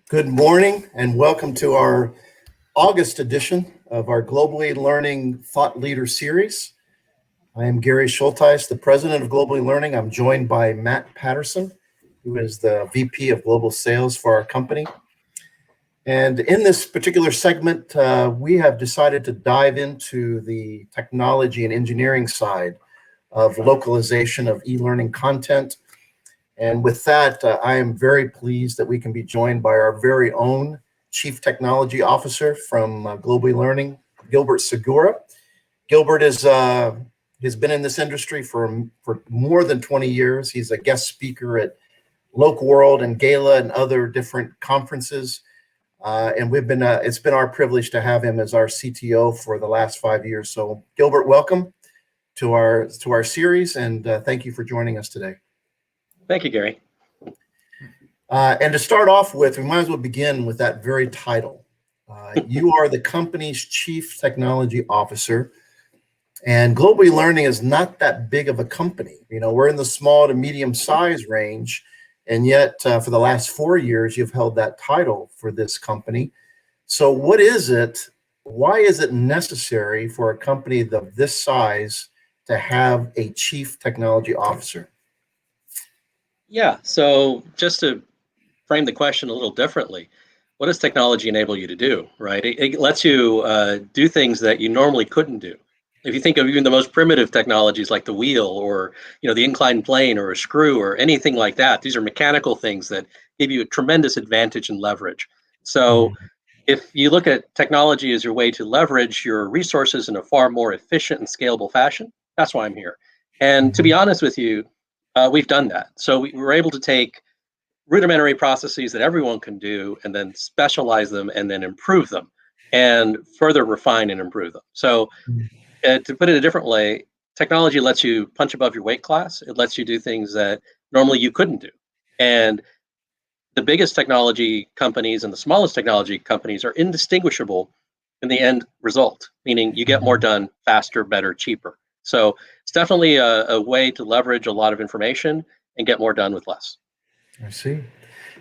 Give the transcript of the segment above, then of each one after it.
Good morning and welcome to our August edition of our Globally Learning Thought Leader Series. I am Gary Schulties, the president of Globally Learning. I'm joined by Matt Patterson, who is the VP of Global Sales for our company. And in this particular segment, we have decided to dive into the technology and engineering side of localization of e-learning content. And with that, I am very pleased that we can be joined by our very own Chief Technology Officer from Globally Learning, Gilbert Segura. Gilbert has been in this industry for more than 20 years. He's a guest speaker at Loc World and Gala and other different conferences. And it's been our privilege to have him as our CTO for the last 5 years. So Gilbert, welcome to our series, and thank you for joining us today. Thank you, Gary. And to start off with, we might as well begin with that very title. You are the company's Chief Technology Officer, and Globally Learning is not that big of a company. You know, we're in the small to medium size range, and yet for the last 4 years, you've held that title for this company. So what is it? Why is it necessary for a company of this size to have a Chief Technology Officer? Yeah, so just to frame the question a little differently, what does technology enable you to do, right? It lets you do things that you normally couldn't do. If you think of even the most primitive technologies like the wheel or the inclined plane or a screw or anything like that, these are mechanical things that give you a tremendous advantage and leverage. So if you look at technology as your way to leverage your resources in a far more efficient and scalable fashion, that's why I'm here. And to be honest with you, we've done that. So we were able to take rudimentary processes that everyone can do and then specialize them and then improve them and further refine and improve them. So to put it a different way, technology lets you punch above your weight class. It lets you do things that normally you couldn't do. And the biggest technology companies and the smallest technology companies are indistinguishable in the end result, meaning you get more done faster, better, cheaper. So it's definitely a way to leverage a lot of information and get more done with less. I see.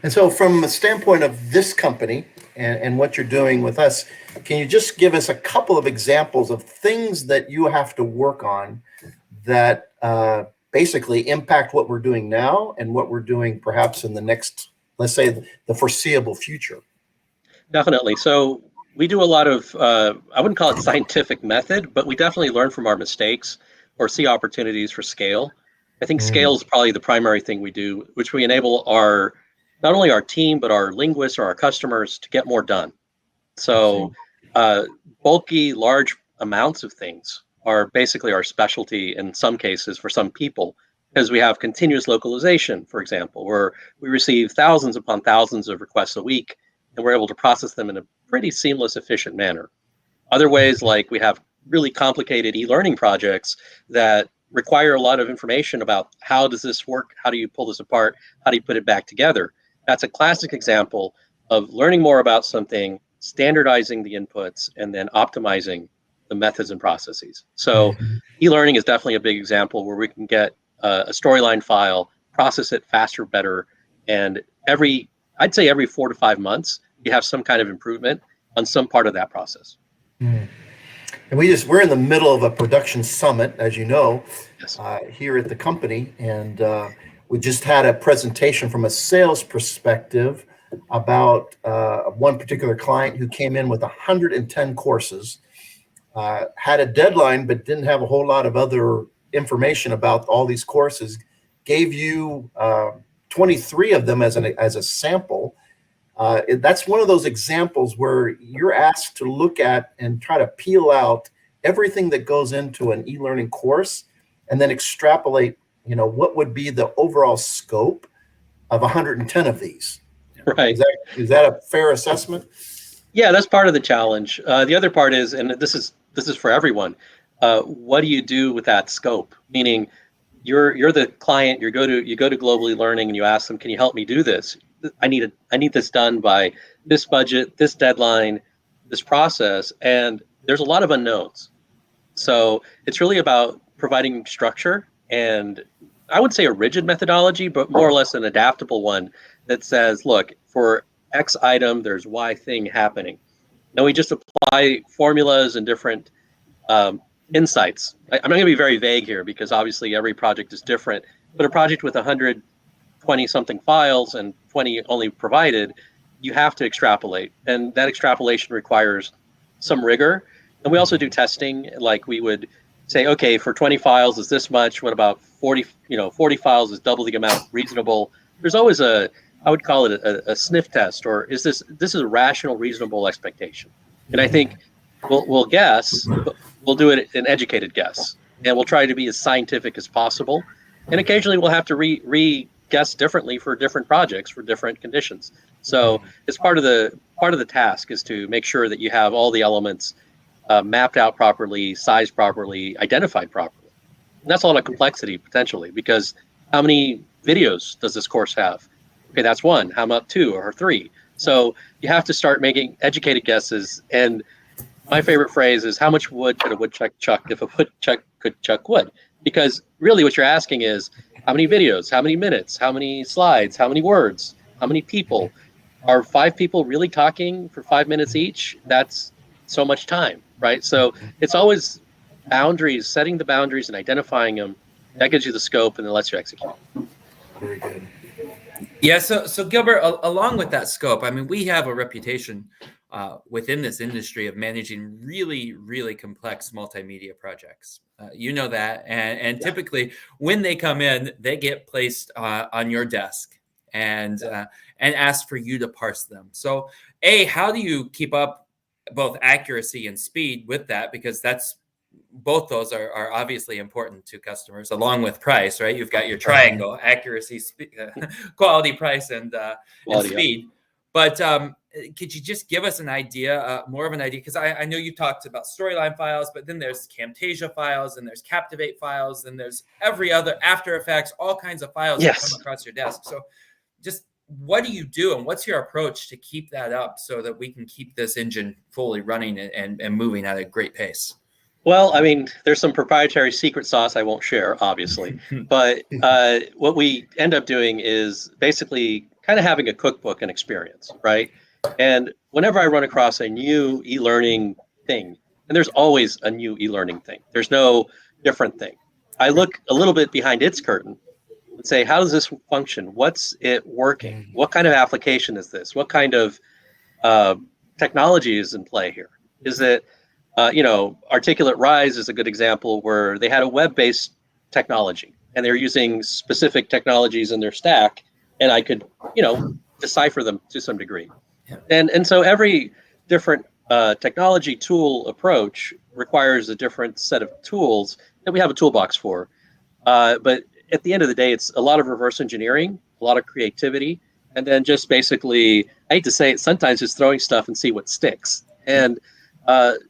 And so from the standpoint of this company and what you're doing with us, can you just give us a couple of examples of things that you have to work on that basically impact what we're doing now and what we're doing perhaps in the next, let's say, the foreseeable future? Definitely. So we do a lot of, I wouldn't call it scientific method, but we definitely learn from our mistakes or see opportunities for scale. I think scale is probably the primary thing we do, which we enable not only our team, but our linguists or our customers to get more done. So bulky, large amounts of things are basically our specialty in some cases for some people, because we have continuous localization, for example, where we receive thousands upon thousands of requests a week, and we're able to process them in a pretty seamless, efficient manner. Other ways, like we have really complicated e-learning projects that require a lot of information about how does this work, how do you pull this apart, how do you put it back together. That's a classic example of learning more about something, standardizing the inputs, and then optimizing the methods and processes. So e-learning is definitely a big example where we can get a storyline file, process it faster, better, and I'd say every 4 to 5 months, you have some kind of improvement on some part of that process. And we're in the middle of a production summit, as you know, Yes. Here at the company, and we just had a presentation from a sales perspective about one particular client who came in with 110 courses, had a deadline, but didn't have a whole lot of other information about all these courses, gave you 23 of them as a sample. That's one of those examples where you're asked to look at and try to peel out everything that goes into an e-learning course and then extrapolate, what would be the overall scope of 110 of these. Right. Is that a fair assessment? Yeah, that's part of the challenge. The other part is, and this is for everyone, what do you do with that scope? Meaning, you're the client. You go to Globally Learning and you ask them, "Can you help me do this? I need this done by this budget, this deadline, this process," and there's a lot of unknowns. So it's really about providing structure, and I would say a rigid methodology, but more or less an adaptable one that says, look, for X item, there's Y thing happening. And we just apply formulas and different insights. I'm not going to be very vague here because obviously every project is different, but a project with 120 something files and 20 only provided, you have to extrapolate. And that extrapolation requires some rigor. And we also do testing, like we would say, okay, for 20 files is this much. What about 40, 40 files is double the amount reasonable? There's always I would call it a sniff test, or is this is a rational, reasonable expectation? And I think we'll guess, but we'll do it an educated guess, and we'll try to be as scientific as possible. And occasionally we'll have to re guess differently for different projects for different conditions. So it's part of the task is to make sure that you have all the elements mapped out properly, sized properly, identified properly. And that's a lot of complexity potentially, because how many videos does this course have? Okay, that's one. How about two or three? So you have to start making educated guesses. And my favorite phrase is, how much wood could a woodchuck chuck if a woodchuck could chuck wood? Because really what you're asking is, how many videos, how many minutes, how many slides, how many words, how many people? Are 5 people really talking for 5 minutes each? That's so much time, right? So it's always boundaries, setting the boundaries and identifying them. That gives you the scope and then lets you execute. Very good. Yeah, so Gilbert, along with that scope, I mean, we have a reputation within this industry of managing really, really complex multimedia projects. You know that, and typically when they come in, they get placed on your desk and ask for you to parse them. So, how do you keep up both accuracy and speed with that? Because both those are obviously important to customers, along with price, right? You've got your triangle: accuracy, quality, price, and speed. Yeah. But could you just give us an idea, more of an idea? Because I know you talked about storyline files, but then there's Camtasia files, and there's Captivate files, and there's every other After Effects, all kinds of files that come across your desk. So just what do you do, and what's your approach to keep that up so that we can keep this engine fully running and moving at a great pace? Well, I mean, there's some proprietary secret sauce I won't share, obviously. But what we end up doing is basically kind of having a cookbook and experience, right? And whenever I run across a new e-learning thing, and there's always a new e-learning thing, there's no different thing. I look a little bit behind its curtain and say, how does this function? What's it working? What kind of application is this? What kind of technology is in play here? Is it Articulate Rise is a good example where they had a web-based technology and they're using specific technologies in their stack, and I could, decipher them to some degree. Yeah. And so every different technology tool approach requires a different set of tools that we have a toolbox for. But at the end of the day, it's a lot of reverse engineering, a lot of creativity, and then just basically, I hate to say it, sometimes just throwing stuff and see what sticks. And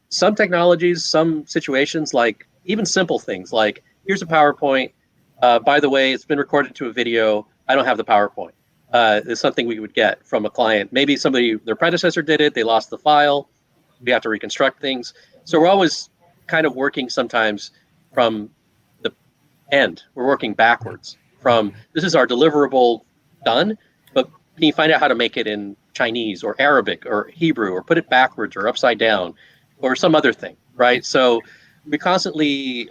some technologies, some situations, like even simple things like, here's a PowerPoint. By the way, it's been recorded to a video. I don't have the PowerPoint. It's something we would get from a client. Maybe their predecessor did it. They lost the file. We have to reconstruct things. So we're always kind of working sometimes from the end. We're working backwards from, this is our deliverable done, but can you find out how to make it in Chinese or Arabic or Hebrew, or put it backwards or upside down or some other thing, right? So we're constantly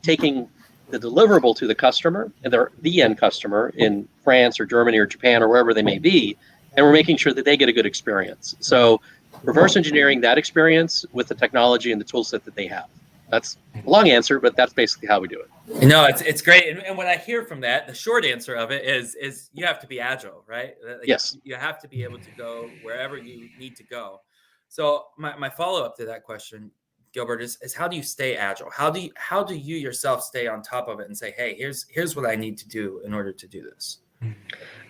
taking the deliverable to the customer, and they're the end customer in France or Germany or Japan or wherever they may be, and we're making sure that they get a good experience. So reverse engineering that experience with the technology and the tool set that they have. That's a long answer, but that's basically how we do it. No, it's great. And what I hear from that, the short answer of it is you have to be agile, right? Like, yes. You have to be able to go wherever you need to go. So my follow-up to that question, Gilbert, is how do you stay agile? How do you yourself stay on top of it and say, hey, here's what I need to do in order to do this?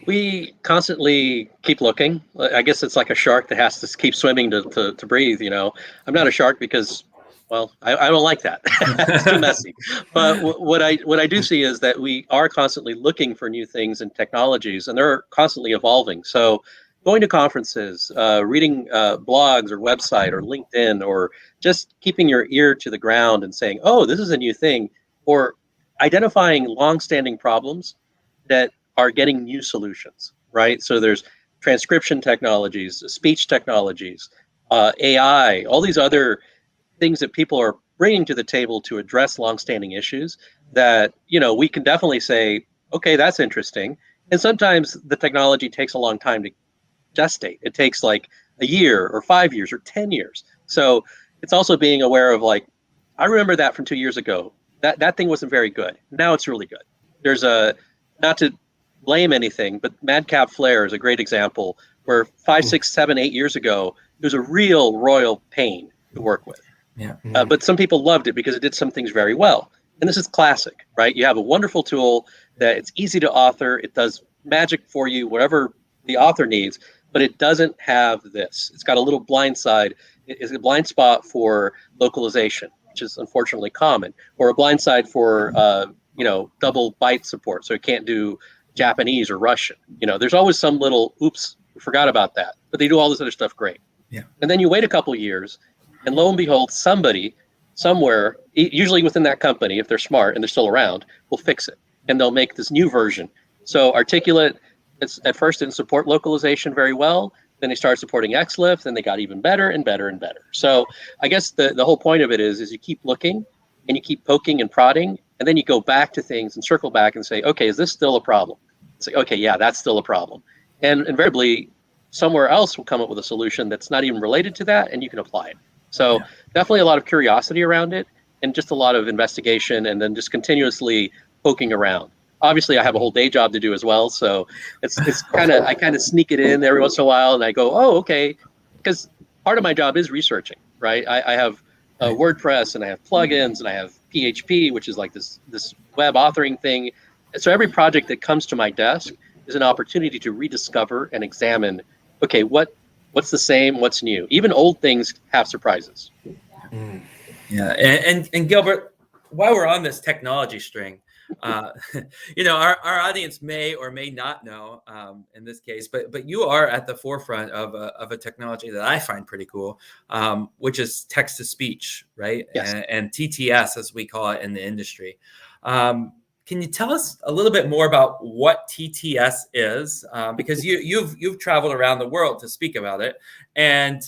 We constantly keep looking. I guess it's like a shark that has to keep swimming to breathe. I'm not a shark because, well, I don't like that. It's too messy. But what I do see is that we are constantly looking for new things and technologies, and they're constantly evolving. So going to conferences, reading blogs or website or LinkedIn, or just keeping your ear to the ground and saying, oh, this is a new thing, or identifying longstanding problems that are getting new solutions, right? So there's transcription technologies, speech technologies, AI, all these other things that people are bringing to the table to address longstanding issues that, we can definitely say, okay, that's interesting. And sometimes the technology takes a long time to gestate. It takes like a year or 5 years or 10 years. So it's also being aware of like, I remember that from 2 years ago. That thing wasn't very good. Now it's really good. There's not to blame anything, but Madcap Flare is a great example where 5, 6, 7, 8 years ago, it was a real royal pain to work with. Yeah. But some people loved it because it did some things very well. And this is classic, right? You have a wonderful tool that it's easy to author. It does magic for you, whatever the author needs, but it doesn't have this. It's got a little blind side. It's a blind spot for localization, which is unfortunately common, or a blind side for, double byte support. So it can't do Japanese or Russian. There's always some little, oops, we forgot about that. But they do all this other stuff great. Yeah. And then you wait a couple years, and lo and behold, somebody somewhere, usually within that company, if they're smart and they're still around, will fix it. And they'll make this new version. So Articulate, at first didn't support localization very well. Then they started supporting XLIF, then they got even better and better and better. So I guess the whole point of it is you keep looking and you keep poking and prodding, and then you go back to things and circle back and say, okay, is this still a problem? Say, okay, yeah, that's still a problem. And invariably, somewhere else will come up with a solution that's not even related to that, and you can apply it. So definitely a lot of curiosity around it, and just a lot of investigation, and then just continuously poking around. Obviously, I have a whole day job to do as well, so it's I kind of sneak it in every once in a while, and I go, oh, okay, because part of my job is researching, right? I have WordPress, and I have plugins, and I have PHP, which is like this web authoring thing. So every project that comes to my desk is an opportunity to rediscover and examine, okay, what's the same, what's new? Even old things have surprises. Yeah, and Gilbert, while we're on this technology string, our audience may or may not know in this case, but you are at the forefront of a technology that I find pretty cool, which is text to speech, right? Yes. And TTS, as we call it in the industry. Can you tell us a little bit more about what TTS is? Because you've traveled around the world to speak about it, and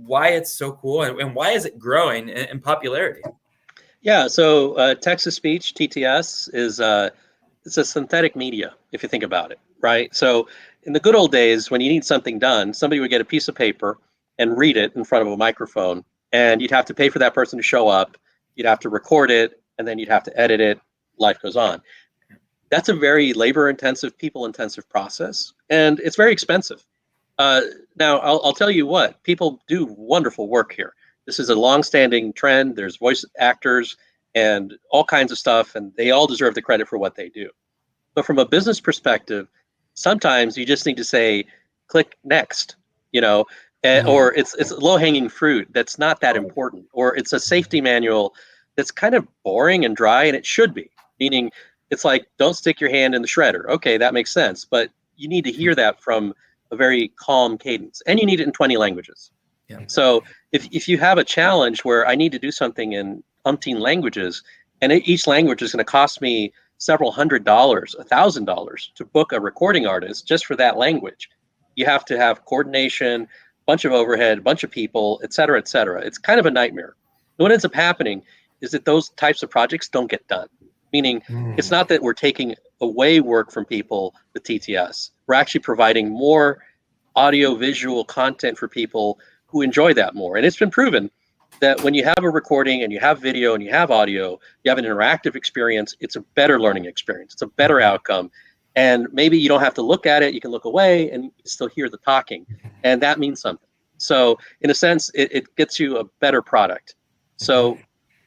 why it's so cool, and why is it growing in popularity? Yeah, so TexttoSpeech, TTS, is it's a synthetic media, if you think about it, right? So in the good old days, when you need something done, somebody would get a piece of paper and read it in front of a microphone, and you'd have to pay for that person to show up, you'd have to record it, and then you'd have to edit it, life goes on. That's a very labor-intensive, people-intensive process, and it's very expensive. Now, I'll tell you what, people do wonderful work here. This is a long-standing trend. There's voice actors and all kinds of stuff, and they all deserve the credit for what they do. But from a business perspective, sometimes you just need to say, click next, or it's low-hanging fruit that's not that important, or it's a safety manual that's kind of boring and dry, and it should be, meaning it's like, don't stick your hand in the shredder. Okay, that makes sense, but you need to hear that from a very calm cadence, and you need it in 20 languages. Yeah. So if you have a challenge where I need to do something in umpteen languages, and each language is going to cost me several $100, $1,000 to book a recording artist just for that language, you have to have coordination, bunch of overhead, bunch of people, et cetera, et cetera. It's kind of a nightmare. And what ends up happening is that those types of projects don't get done. Meaning, it's not that we're taking away work from people with TTS. We're actually providing more audio-visual content for people who enjoy that more. And it's been proven that when you have a recording and you have video and you have audio, you have an interactive experience, it's a better learning experience. It's a better outcome. And maybe you don't have to look at it, you can look away and still hear the talking. And that means something. So in a sense, it gets you a better product. So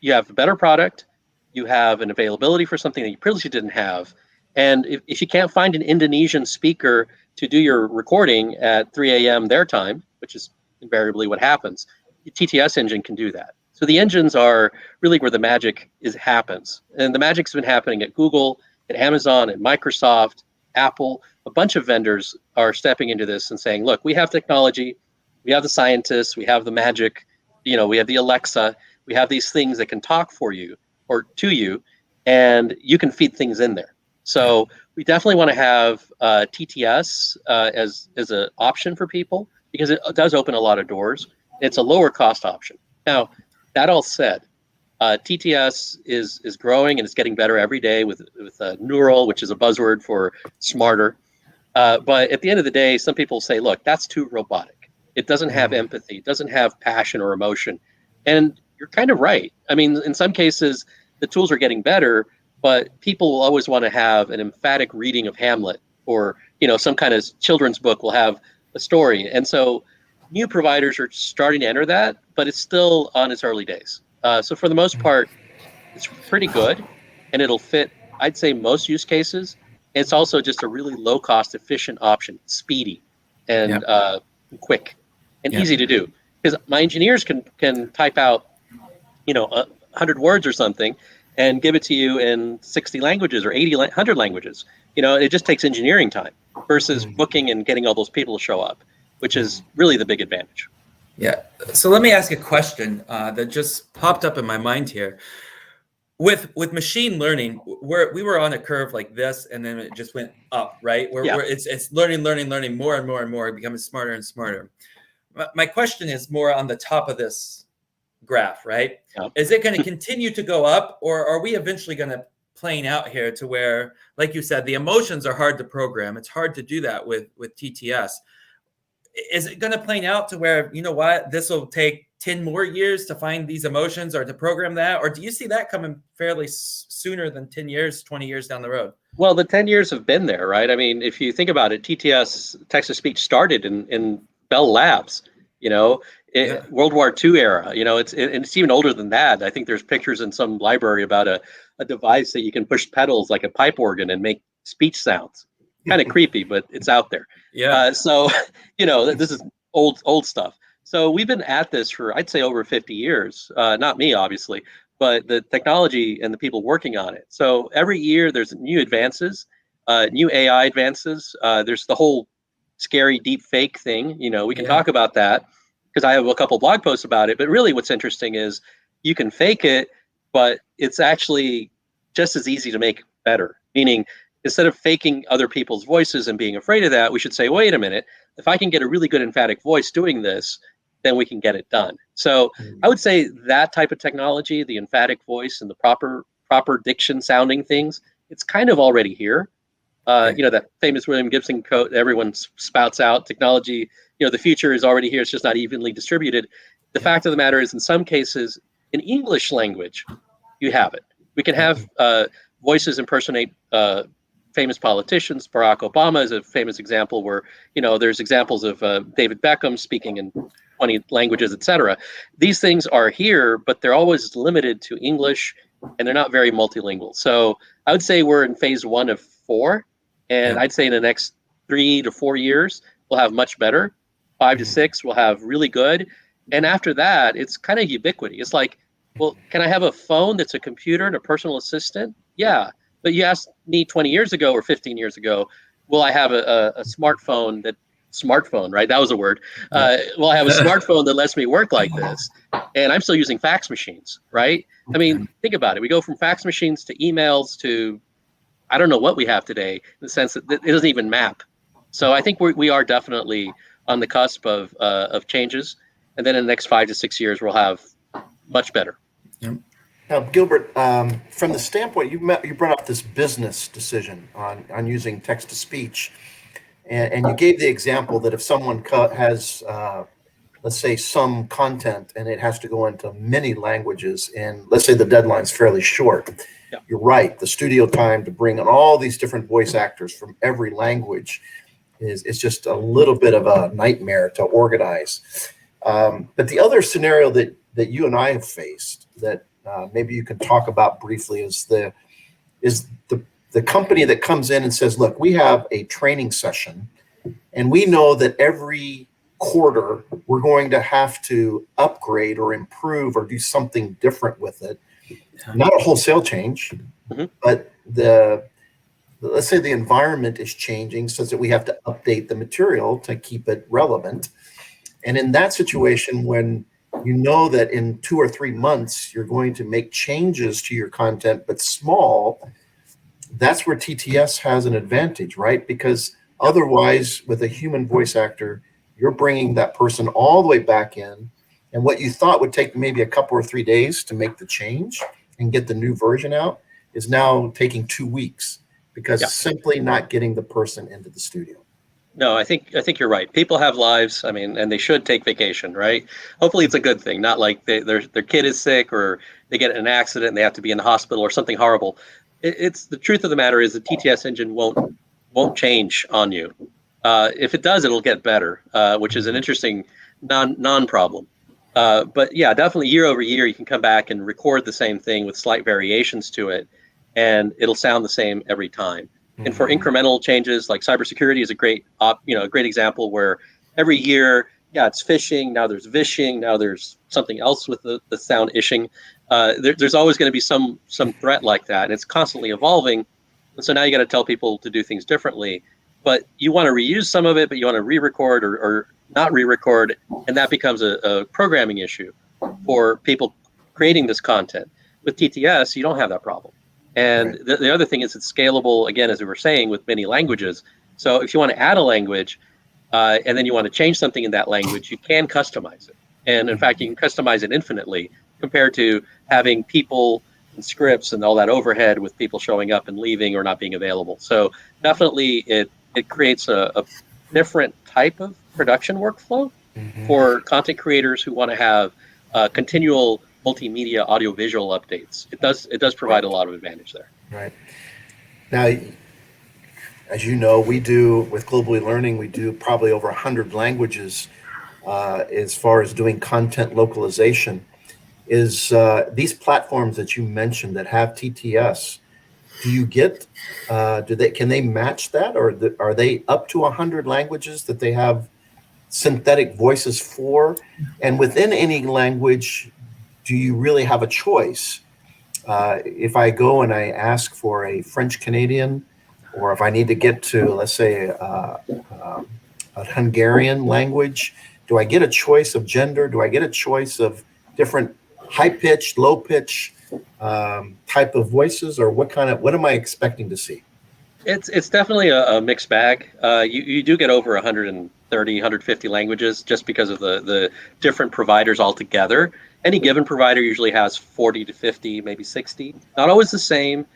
you have a better product, you have an availability for something that you previously didn't have. And if you can't find an Indonesian speaker to do your recording at 3 a.m. their time, which is invariably what happens, the TTS engine can do that. So the engines are really where the magic happens. And the magic's been happening at Google, at Amazon, at Microsoft, Apple. A bunch of vendors are stepping into this and saying, look, we have technology, we have the scientists, we have the magic, we have the Alexa, we have these things that can talk for you or to you, and you can feed things in there. So we definitely want to have TTS as an option for people because it does open a lot of doors. It's a lower cost option. Now, that all said, TTS is growing and it's getting better every day with neural, which is a buzzword for smarter. But at the end of the day, some people say, look, that's too robotic. It doesn't have empathy. It doesn't have passion or emotion. And you're kind of right. I mean, in some cases, the tools are getting better, but people will always want to have an emphatic reading of Hamlet or, some kind of children's book will have a story. And so new providers are starting to enter that, but it's still on its early days. So for the most part, it's pretty good and it'll fit, I'd say, most use cases. It's also just a really low cost, efficient option, speedy and quick and easy to do. Because my engineers can type out, 100 words or something and give it to you in 60 languages or 100 languages. It just takes engineering time versus booking and getting all those people to show up, which is really the big advantage. Yeah. So let me ask a question that just popped up in my mind here. With machine learning, we were on a curve like this, and then it just went up, right? Where it's learning more and more and more, becoming smarter and smarter. My question is more on the top of this graph, right? Yeah. Is it going to continue to go up, or are we eventually going to plane out here to where, like you said, the emotions are hard to program? It's hard to do that with TTS. Is it going to plane out to where, this will take 10 more years to find these emotions or to program that? Or do you see that coming fairly sooner than 10 years, 20 years down the road? Well, the 10 years have been there, right? I mean, if you think about it, TTS, text-to-speech, started in Bell Labs, World War II era, it's even older than that. I think there's pictures in some library about a device that you can push pedals like a pipe organ and make speech sounds. Kind of creepy, but it's out there. Yeah. So, this is old stuff. So we've been at this for, I'd say, over 50 years. Not me, obviously, but the technology and the people working on it. So every year there's new advances, new AI advances. There's the whole scary deep fake thing. We can talk about that because I have a couple blog posts about it. But really what's interesting is you can fake it, but it's actually just as easy to make better. Meaning, instead of faking other people's voices and being afraid of that, we should say, wait a minute, if I can get a really good emphatic voice doing this, then we can get it done. So I would say that type of technology, the emphatic voice and the proper diction sounding things, it's kind of already here. That famous William Gibson quote everyone spouts out, technology, the future is already here, it's just not evenly distributed. The fact of the matter is, in some cases, in English language, you have it. We can have voices impersonate famous politicians. Barack Obama is a famous example where, there's examples of David Beckham speaking in 20 languages, etc. These things are here, but they're always limited to English and they're not very multilingual. So I would say we're in phase 1 of 4. And I'd say in the next 3 to 4 years, we'll have much better. 5 to 6, we'll have really good. And after that, it's kind of ubiquity. It's like, well, can I have a phone that's a computer and a personal assistant? Yeah. But you asked me 20 years ago or 15 years ago, will I have a smartphone right? That was a word. Will I have a smartphone that lets me work like this? And I'm still using fax machines, right? I mean, think about it. We go from fax machines to emails to, I don't know what we have today, in the sense that it doesn't even map. So I think we are definitely on the cusp of changes. And then in the next 5 to 6 years, we'll have much better. Now, Gilbert, from the standpoint, you brought up this business decision on using text-to-speech, and you gave the example that if someone has, let's say, some content and it has to go into many languages, and let's say the deadline's fairly short, you're right. The studio time to bring in all these different voice actors from every language is just a little bit of a nightmare to organize. But the other scenario that you and I have faced that maybe you can talk about briefly is the company that comes in and says, look, we have a training session and we know that every quarter we're going to have to upgrade or improve or do something different with it. Not a wholesale change, but let's say the environment is changing such that we have to update the material to keep it relevant. And in that situation, when you know that in 2 or 3 months, you're going to make changes to your content, but small, that's where TTS has an advantage, right? Because otherwise, with a human voice actor, you're bringing that person all the way back in. And what you thought would take maybe a couple or 3 days to make the change and get the new version out is now taking 2 weeks because Yeah. simply not getting the person into the studio. No, I think you're right. People have lives. I mean, and they should take vacation, right? Hopefully, it's a good thing, not like their kid is sick or they get in an accident and they have to be in the hospital or something horrible. It's the truth of the matter is the TTS engine won't change on you. If it does, it'll get better, which is an interesting non problem. But yeah, definitely year over year, you can come back and record the same thing with slight variations to it, and it'll sound the same every time. And for incremental changes, like cybersecurity is a great example where every year, yeah, it's phishing. Now there's vishing. Now there's something else with the sound ishing. There's always going to be some threat like that, and it's constantly evolving. And so now you got to tell people to do things differently. But you want to reuse some of it, but you want to re-record or not re-record, and that becomes a programming issue for people creating this content. With TTS, you don't have that problem. And Right. the other thing is it's scalable, again, as we were saying, with many languages. So if you want to add a language and then you want to change something in that language, you can customize it. And in fact, you can customize it infinitely compared to having people and scripts and all that overhead with people showing up and leaving or not being available. So definitely it creates a different type of production workflow for content creators who want to have continual multimedia audiovisual updates. It does provide a lot of advantage there. Right. Now, as you know, we do with Global eLearning, we do probably over 100 languages as far as doing content localization. Is these platforms that you mentioned that have TTS, do you get, can they match that, or are they up to 100 languages that they have synthetic voices for? And within any language, do you really have a choice? If I go and I ask for a French Canadian, or if I need to get to, let's say, a Hungarian language, do I get a choice of gender? Do I get a choice of different high pitch, low pitch type of voices, or what am I expecting to see? It's definitely a mixed bag. You do get over 130, 150 languages just because of the different providers altogether. Any given provider usually has 40 to 50, maybe 60. Not always the same.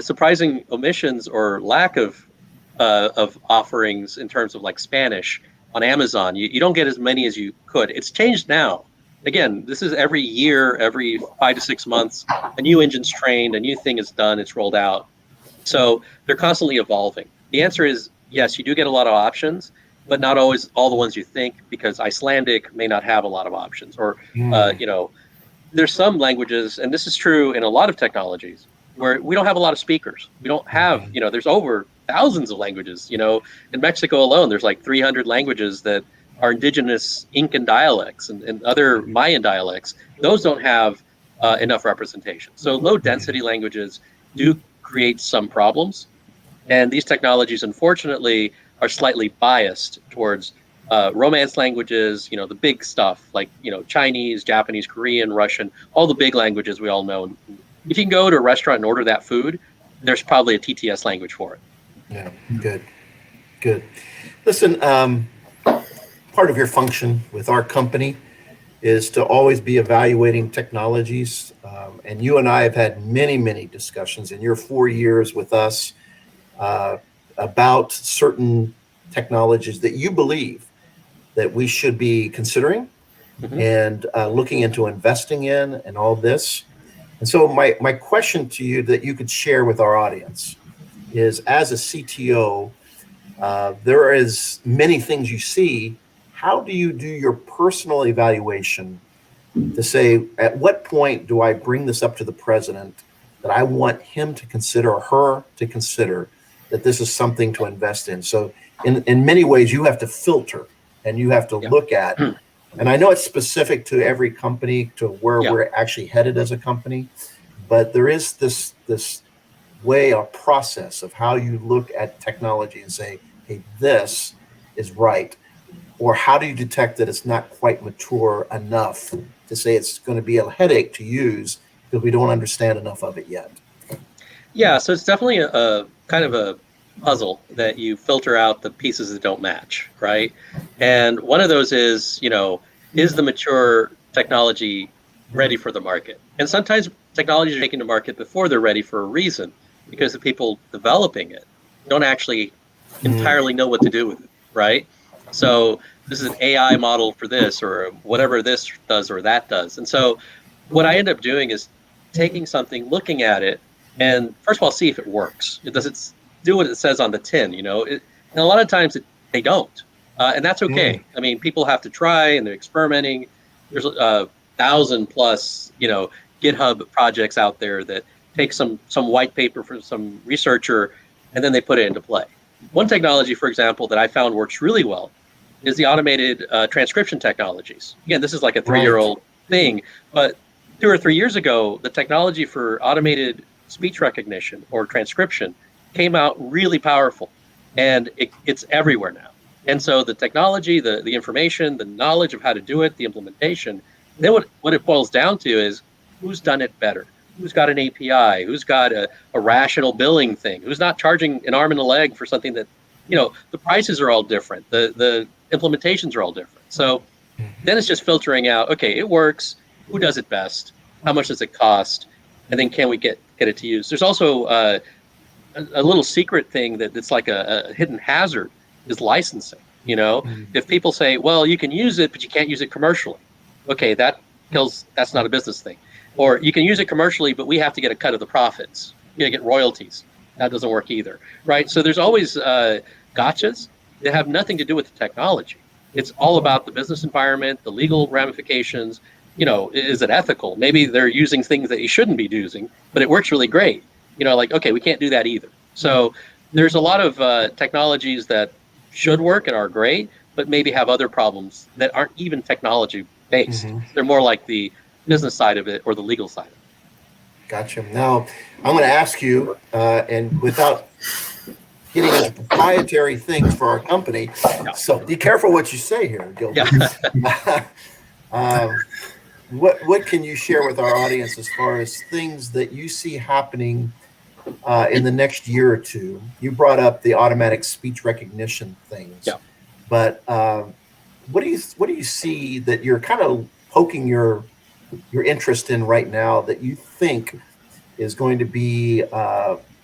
Surprising omissions or lack of offerings in terms of like Spanish on Amazon. You don't get as many as you could. It's changed now. Again, this is every year, every 5 to 6 months, a new engine's trained, a new thing is done, it's rolled out. So they're constantly evolving. The answer is yes, you do get a lot of options, but not always all the ones you think, because Icelandic may not have a lot of options. Or, there's some languages, and this is true in a lot of technologies, where we don't have a lot of speakers. We don't have, there's over thousands of languages. In Mexico alone, there's like 300 languages that are indigenous Incan dialects and other Mayan dialects. Those don't have enough representation. So low density languages do create some problems. And these technologies, unfortunately, are slightly biased towards Romance languages, the big stuff like, Chinese, Japanese, Korean, Russian, all the big languages we all know. If you can go to a restaurant and order that food, there's probably a TTS language for it. Yeah, good. Listen, part of your function with our company is to always be evaluating technologies. And you and I have had many, many discussions in your 4 years with us about certain technologies that you believe that we should be considering and looking into investing in and all this. And so my question to you that you could share with our audience is, as a CTO, there is many things you see. How do you do your personal evaluation to say, at what point do I bring this up to the president that I want him to consider, or her to consider, that this is something to invest in? So in many ways, you have to filter and you have to look at, and I know it's specific to every company, to where we're actually headed as a company, but there is this way, a process of how you look at technology and say, hey, this is right. Or how do you detect that it's not quite mature enough to say it's going to be a headache to use because we don't understand enough of it yet? Yeah, so it's definitely a kind of a puzzle that you filter out the pieces that don't match, right? And one of those is, is the mature technology ready for the market? And sometimes technologies are taken to market before they're ready for a reason, because the people developing it don't actually entirely know what to do with it, right? So this is an AI model for this, or whatever this does or that does. And so what I end up doing is taking something, looking at it, and first of all, see if it works. Does it do what it says on the tin? And a lot of times they don't, and that's okay. I mean, people have to try, and they're experimenting. There's 1,000+ GitHub projects out there that take some white paper from some researcher, and then they put it into play. One technology, for example, that I found works really well is the automated transcription technologies. Again, this is like a 3-year-old thing, but 2 or 3 years ago, the technology for automated speech recognition or transcription came out really powerful, and it's everywhere now. And so the technology, the information, the knowledge of how to do it, the implementation, then what it boils down to is who's done it better, who's got an API, who's got a rational billing thing, who's not charging an arm and a leg for something that, the prices are all different, the implementations are all different. So then it's just filtering out, okay, it works, who does it best, how much does it cost, and then can we get it to use. There's also a little secret thing that's like a hidden hazard is licensing. If people say, well, you can use it, but you can't use it commercially. Okay, that's not a business thing. Or you can use it commercially, but we have to get a cut of the profits. You gotta get royalties. That doesn't work either, right? So there's always gotchas that have nothing to do with the technology. It's all about the business environment, the legal ramifications. Is it ethical? Maybe they're using things that you shouldn't be using, but it works really great. Like, okay, we can't do that either. So there's a lot of technologies that should work and are great, but maybe have other problems that aren't even technology based. They're more like the business side of it or the legal side of it. Gotcha. Now, I'm going to ask you, and without getting into proprietary things for our company, so be careful what you say here, Gilbert. What can you share with our audience as far as things that you see happening in the next year or two? You brought up the automatic speech recognition things, but what do you see that you're kind of poking your interest in right now that you think is going to be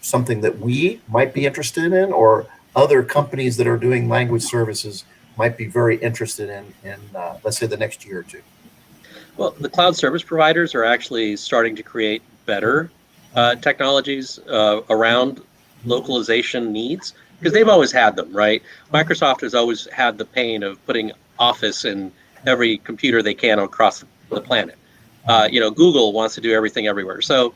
something that we might be interested in, or other companies that are doing language services might be very interested in let's say the next year or two? Well, the cloud service providers are actually starting to create better technologies around localization needs, because they've always had them, right? Microsoft has always had the pain of putting Office in every computer they can across the planet. Google wants to do everything everywhere. So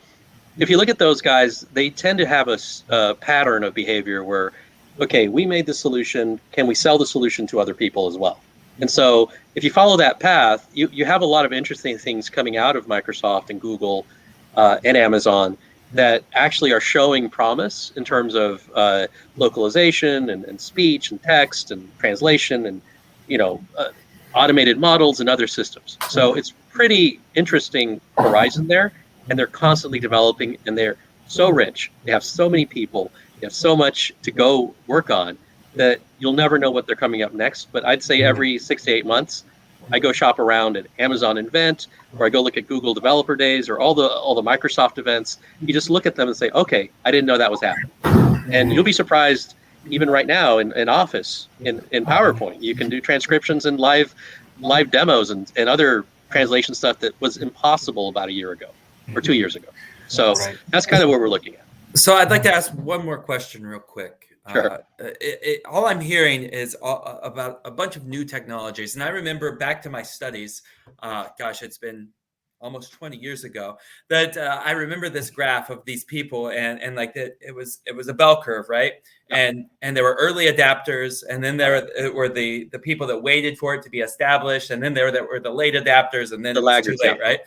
if you look at those guys, they tend to have a pattern of behavior where, okay, we made the solution, can we sell the solution to other people as well? And so if you follow that path, you have a lot of interesting things coming out of Microsoft and Google and Amazon that actually are showing promise in terms of localization and speech and text and translation and automated models and other systems. So it's pretty interesting horizon there, and they're constantly developing, and they're so rich. They have so many people, they have so much to go work on that you'll never know what they're coming up next. But I'd say every 6 to 8 months, I go shop around at Amazon Invent, or I go look at Google Developer Days, or all the Microsoft events. You just look at them and say, okay, I didn't know that was happening. And you'll be surprised, even right now in Office, in PowerPoint, you can do transcriptions and live demos and other translation stuff that was impossible about a year ago or 2 years ago. So that's kind of what we're looking at. So I'd like to ask one more question real quick. Sure. All I'm hearing is about a bunch of new technologies. And I remember back to my studies, it's been almost 20 years ago, that I remember this graph of these people, and like it was a bell curve, right? And there were early adapters, and then there were the people that waited for it to be established, and then there were the late adapters, and then it was too late, right?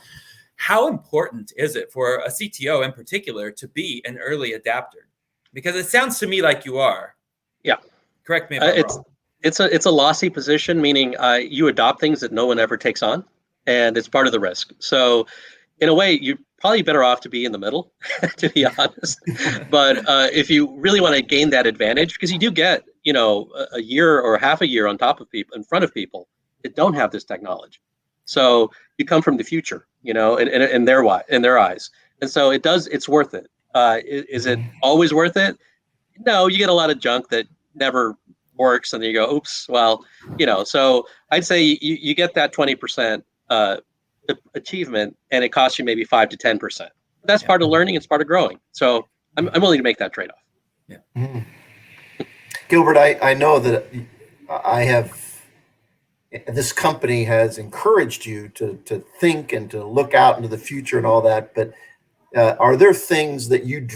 How important is it for a CTO in particular to be an early adapter? Because it sounds to me like you are. Yeah. Correct me if I'm wrong. It's a lossy position, meaning you adopt things that no one ever takes on, and it's part of the risk. So in a way, probably better off to be in the middle, to be honest. But if you really want to gain that advantage, because you do get, a year or half a year on top of people, in front of people that don't have this technology. So you come from the future, in their eyes. And so it's worth it. Is it always worth it? No, you get a lot of junk that never works, and then you go, oops, well, so I'd say you get that 20% achievement, and it costs you maybe 5 to 10%. That's part of learning. It's part of growing. So I'm willing to make that trade-off. Yeah. Mm. Gilbert, I know that this company has encouraged you to think and to look out into the future and all that, but are there things that you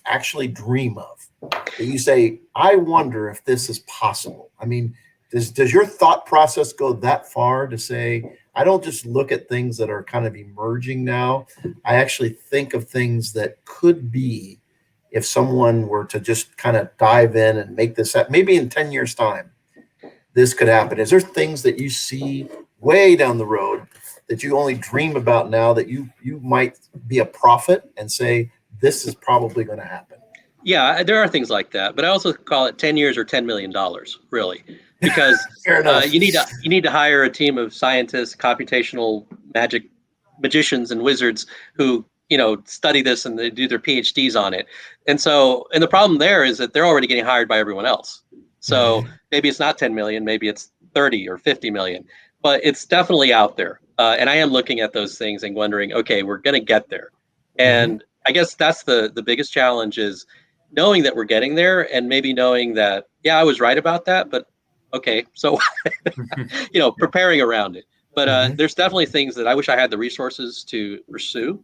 actually dream of, that you say, I wonder if this is possible? I mean, does your thought process go that far to say, I don't just look at things that are kind of emerging now. I actually think of things that could be, if someone were to just kind of dive in and make this happen, maybe in 10 years time, this could happen. Is there things that you see way down the road that you only dream about now, that you might be a prophet and say, this is probably going to happen? Yeah, there are things like that, but I also call it 10 years or $10 million, really, because you need to hire a team of scientists, computational magicians and wizards who, study this and they do their PhDs on it. And the problem there is that they're already getting hired by everyone else. So maybe it's not 10 million, maybe it's 30 or 50 million, but it's definitely out there. And I am looking at those things and wondering, okay, we're going to get there. And I guess that's the biggest challenge, is knowing that we're getting there, and maybe knowing that, yeah, I was right about that, but okay, so, preparing around it. But there's definitely things that I wish I had the resources to pursue,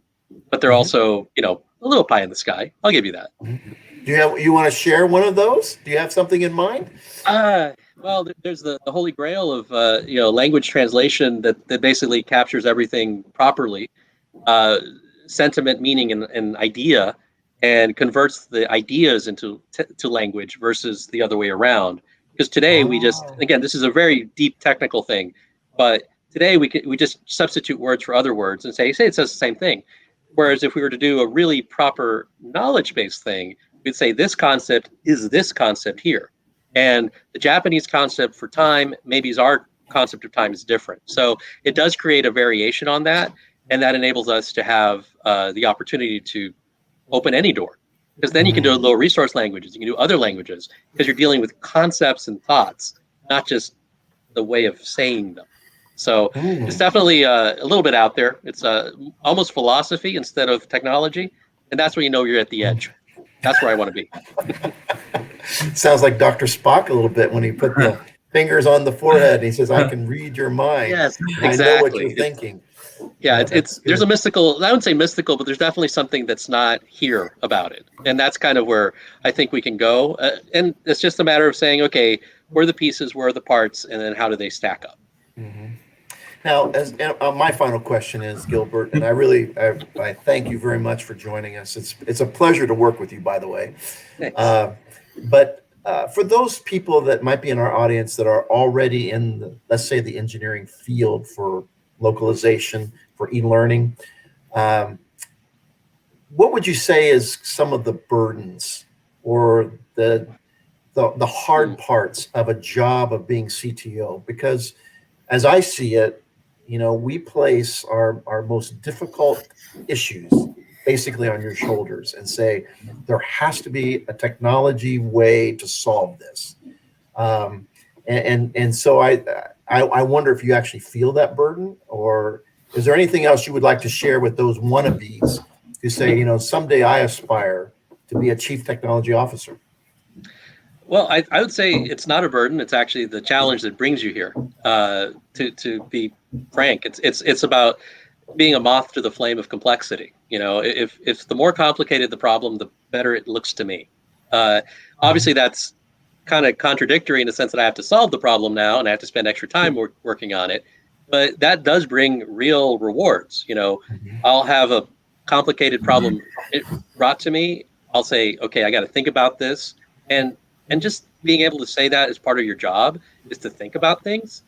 but they're also, a little pie in the sky. I'll give you that. Do you want to share one of those? Do you have something in mind? Well, there's the holy grail of, language translation that basically captures everything properly, sentiment, meaning, and idea, and converts the ideas into to language versus the other way around. Because today again, this is a very deep technical thing, but today we just substitute words for other words and say it says the same thing. Whereas if we were to do a really proper knowledge-based thing, we'd say this concept is this concept here. And the Japanese concept for time, maybe our concept of time is different. So it does create a variation on that. And that enables us to have the opportunity to open any door. Because then you can do low resource languages, you can do other languages, because you're dealing with concepts and thoughts, not just the way of saying them. So it's definitely a little bit out there. It's almost philosophy instead of technology. And that's where you're at the edge. That's where I want to be. Sounds like Dr. Spock a little bit when he put the fingers on the forehead and he says, I can read your mind. Yes, exactly. I know what you're thinking. Yeah, there's a mystical, I wouldn't say mystical, but there's definitely something that's not here about it. And that's kind of where I think we can go. And it's just a matter of saying, okay, where are the pieces, where are the parts, and then how do they stack up? Now, my final question is, Gilbert, and I thank you very much for joining us. It's a pleasure to work with you, by the way. But for those people that might be in our audience that are already in let's say the engineering field for localization, for e-learning, what would you say is some of the burdens or the hard parts of a job of being CTO? Because as I see it, we place our most difficult issues basically on your shoulders and say, there has to be a technology way to solve this. And so I wonder if you actually feel that burden, or is there anything else you would like to share with those wannabes who say, someday I aspire to be a chief technology officer? Well, I would say it's not a burden. It's actually the challenge that brings you here. To be frank, it's about being a moth to the flame of complexity. If the more complicated the problem, the better it looks to me. Obviously, that's kind of contradictory in the sense that I have to solve the problem now and I have to spend extra time working on it. But that does bring real rewards. I'll have a complicated problem brought to me. I'll say, okay, I got to think about this, and just being able to say that as part of your job is to think about things.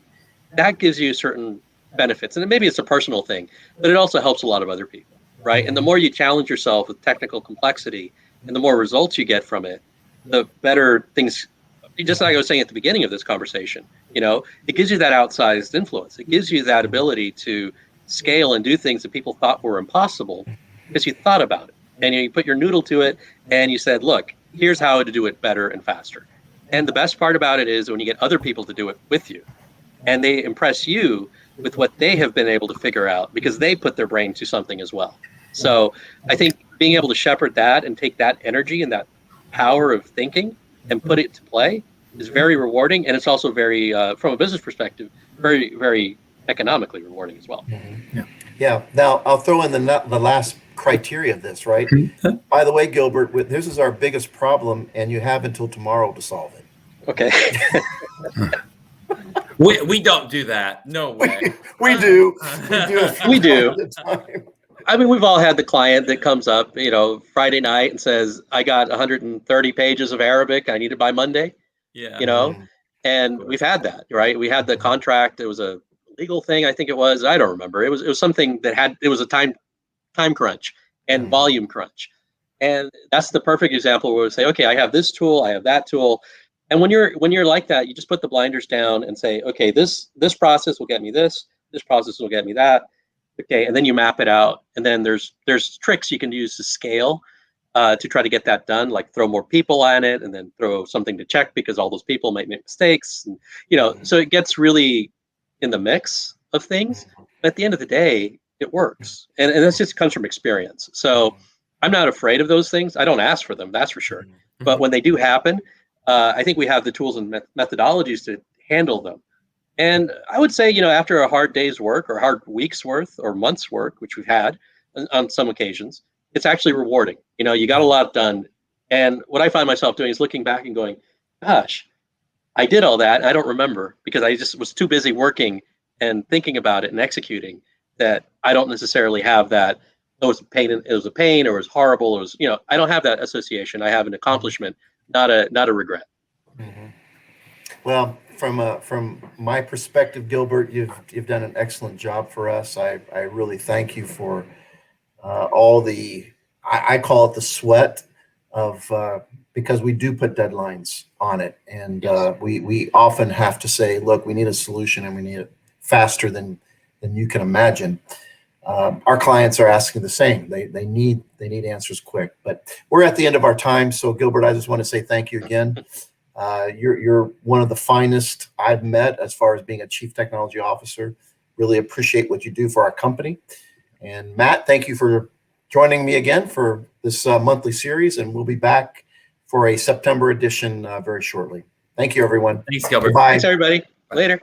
That gives you certain benefits, and maybe it's a personal thing, but it also helps a lot of other people. right? And the more you challenge yourself with technical complexity and the more results you get from it, the better things, just like I was saying at the beginning of this conversation, it gives you that outsized influence. It gives you that ability to scale and do things that people thought were impossible because you thought about it and you put your noodle to it and you said, look, here's how to do it better and faster. And the best part about it is when you get other people to do it with you and they impress you with what they have been able to figure out because they put their brain to something as well. So I think being able to shepherd that and take that energy and that power of thinking and put it to play is very rewarding. And it's also very, from a business perspective, very, very economically rewarding as well. Yeah. Now I'll throw in the last criteria of this, right? By the way, Gilbert, this is our biggest problem, and you have until tomorrow to solve it. Okay. We don't do that. No way. We do. We do. I mean, we've all had the client that comes up, Friday night and says, I got 130 pages of Arabic. I need it by Monday, and we've had that, right? We had the contract. It was a legal thing. I think it was, I don't remember. It was something that it was a time crunch and volume crunch. And that's the perfect example where we say, okay, I have this tool, I have that tool. And when you're like that, you just put the blinders down and say, okay, this process will get me this process will get me that. Okay, and then you map it out. And then there's tricks you can use to scale to try to get that done, like throw more people on it and then throw something to check because all those people might make mistakes. And, so it gets really in the mix of things. But at the end of the day, it works. And this just comes from experience. So I'm not afraid of those things. I don't ask for them, that's for sure. But when they do happen, I think we have the tools and methodologies to handle them. And I would say, after a hard day's work or hard week's worth or month's work, which we've had on some occasions, it's actually rewarding. You got a lot done. And what I find myself doing is looking back and going, gosh, I did all that. And I don't remember because I just was too busy working and thinking about it and executing that I don't necessarily have that. It was a pain or it was horrible. It was, I don't have that association. I have an accomplishment, not a regret. Well, from my perspective, Gilbert, you've done an excellent job for us. I really thank you for all the, I call it the sweat of, because we do put deadlines on it. And we often have to say, look, we need a solution and we need it faster than you can imagine. Our clients are asking the same. They need answers quick. But we're at the end of our time. So Gilbert, I just want to say thank you again. You're one of the finest I've met as far as being a chief technology officer. Really appreciate what you do for our company. And Matt, thank you for joining me again for this monthly series. And we'll be back for a September edition very shortly. Thank you, everyone. Thanks, Gilbert. Bye. Thanks, everybody. Later.